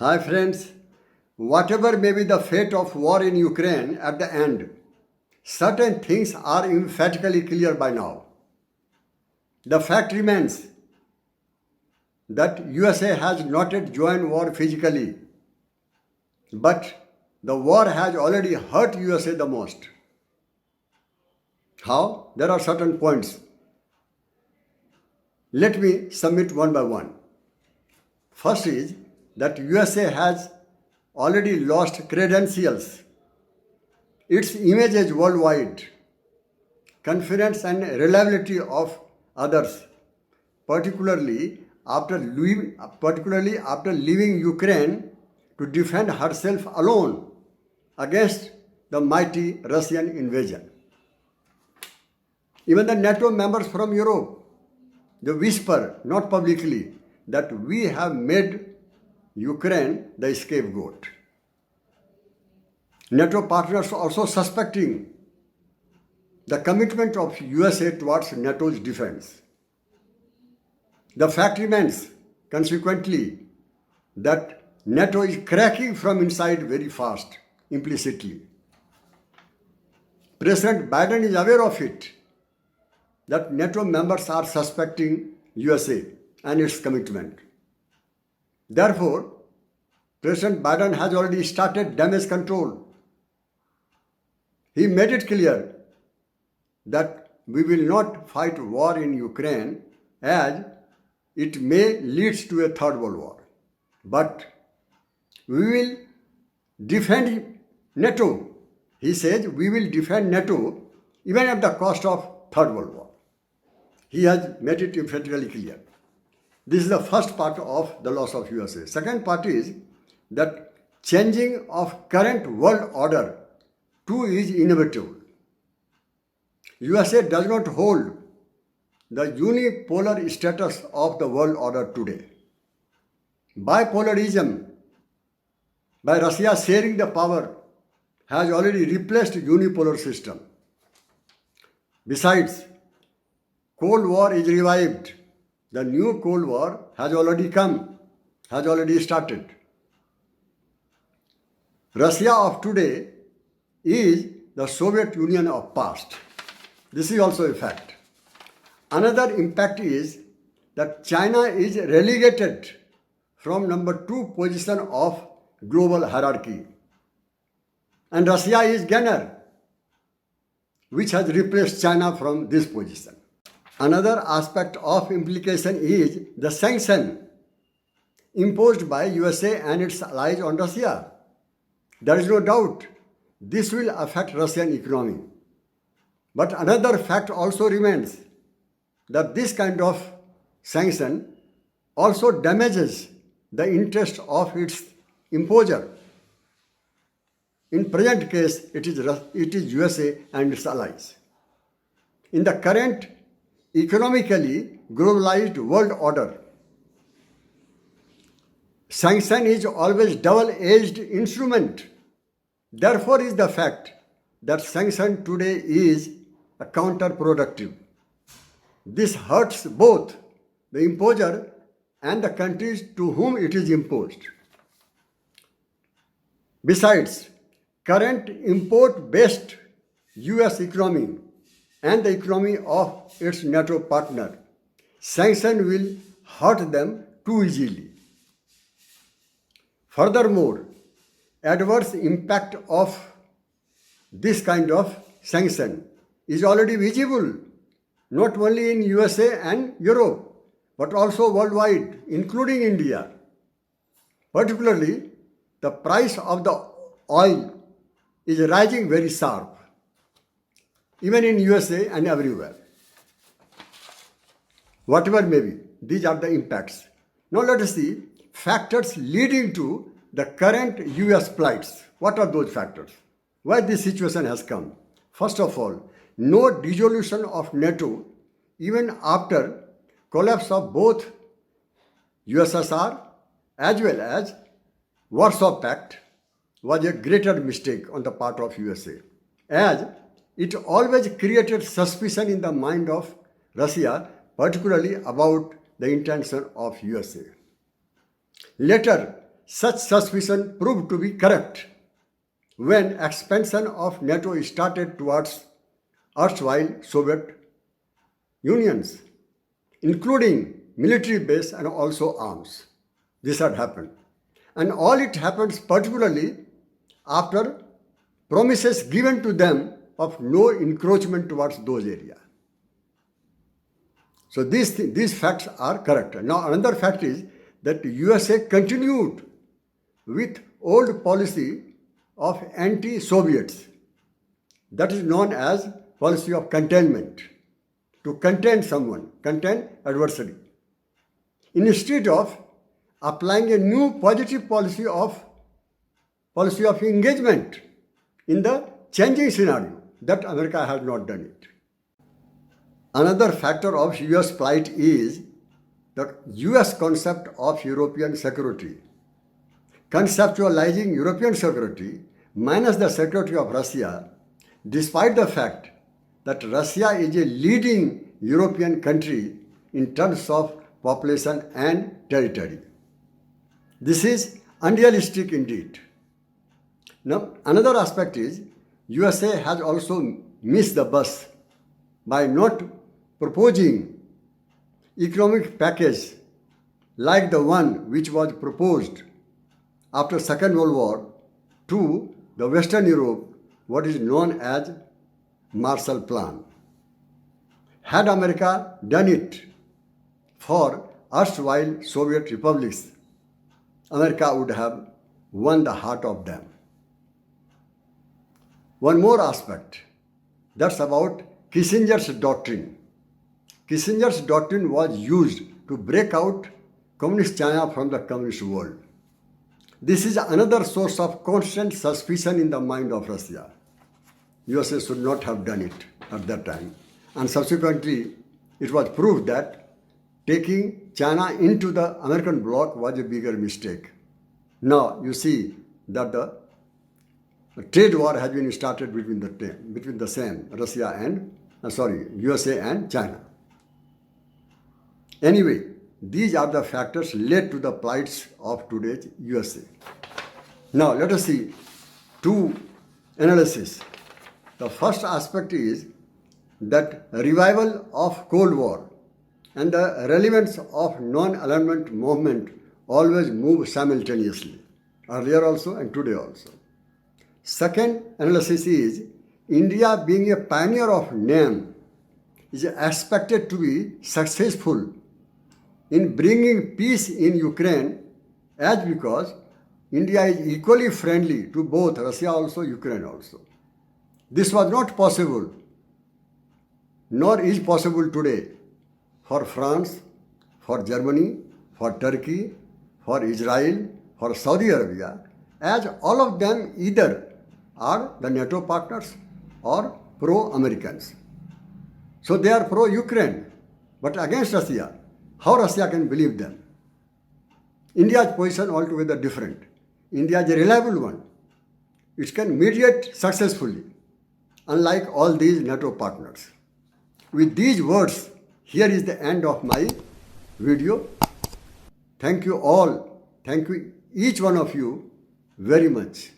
Hi friends, whatever may be the fate of war in Ukraine at the end, certain things are emphatically clear by now. The fact remains that USA has not yet joined war physically, but the war has already hurt USA the most. How? There are certain points. Let me submit one by one. First is that USA has already lost credentials, its images worldwide, confidence and reliability of others, particularly after leaving Ukraine to defend herself alone against the mighty Russian invasion. Even the NATO members from Europe, they whisper, not publicly, that we have made Ukraine the scapegoat. NATO partners also suspecting the commitment of USA towards NATO's defense. The fact remains, consequently, that NATO is cracking from inside very fast, implicitly. President Biden is aware of it, that NATO members are suspecting USA and its commitment. Therefore, President Biden has already started damage control. He made it clear that we will not fight war in Ukraine as it may lead to a third world war. But we will defend NATO. He says we will defend NATO even at the cost of third world war. He has made it emphatically clear. This is the first part of the loss of USA. Second part is that changing of current world order too is inevitable. USA does not hold the unipolar status of the world order today. Bipolarism, by Russia sharing the power, has already replaced unipolar system. Besides, Cold War is revived. The new Cold War has already come, has already started. Russia of today is the Soviet Union of past. This is also a fact. Another impact is that China is relegated from number 2 position of global hierarchy. And Russia is gainer, which has replaced China from this position. Another aspect of implication is the sanction imposed by USA and its allies on Russia. There is no doubt this will affect Russian economy. But another fact also remains that this kind of sanction also damages the interest of its imposer. In present case, it is USA and its allies. In the current economically globalized world order, sanction is always double-edged instrument. Therefore is the fact that sanction today is counterproductive. This hurts both the imposer and the countries to whom it is imposed. Besides, current import-based US economy and the economy of its NATO partner, sanction will hurt them too easily. Furthermore, adverse impact of this kind of sanction is already visible, not only in USA and Europe, but also worldwide, including India. Particularly, the price of the oil is rising very sharp, even in USA and everywhere. Whatever may be, these are the impacts. Now let us see factors leading to the current US plights. What are those factors? Why this situation has come? First of all, no dissolution of NATO even after collapse of both USSR as well as Warsaw Pact was a greater mistake on the part of USA, as it always created suspicion in the mind of Russia, particularly about the intention of USA. Later, such suspicion proved to be correct when expansion of NATO started towards erstwhile Soviet unions, including military base and also arms. This had happened. And all it happens particularly after promises given to them of no encroachment towards those areas. So these facts are correct. Now another fact is that USA continued with old policy of anti-Soviets, that is known as policy of containment, to contain someone, contain adversary, instead of applying a new positive policy of engagement in the changing scenario. That America has not done it. Another factor of US plight is the US concept of European security. Conceptualizing European security minus the security of Russia, despite the fact that Russia is a leading European country in terms of population and territory. This is unrealistic indeed. Now, another aspect is USA has also missed the bus by not proposing economic package like the one which was proposed after Second World War to the Western Europe, what is known as Marshall Plan. Had America done it for erstwhile Soviet republics, America would have won the heart of them. One more aspect, that's about Kissinger's doctrine. Kissinger's doctrine was used to break out Communist China from the communist world. This is another source of constant suspicion in the mind of Russia. USA should not have done it at that time. And subsequently, it was proved that taking China into the American bloc was a bigger mistake. Now you see that the trade war has been started between the same USA and China. Anyway, these are the factors led to the plights of today's USA. Now let us see two analyses. The first aspect is that revival of Cold War and the relevance of non-alignment movement always move simultaneously, earlier also and today also. Second analysis is India, being a pioneer of NAM, is expected to be successful in bringing peace in Ukraine, as because India is equally friendly to both Russia also, Ukraine also. This was not possible, nor is possible today for France, for Germany, for Turkey, for Israel, for Saudi Arabia, as all of them either are the NATO partners or pro-Americans. So they are pro-Ukraine, but against Russia. How Russia can believe them? India's position altogether different. India is a reliable one. It can mediate successfully, unlike all these NATO partners. With these words, here is the end of my video. Thank you all. Thank you each one of you very much.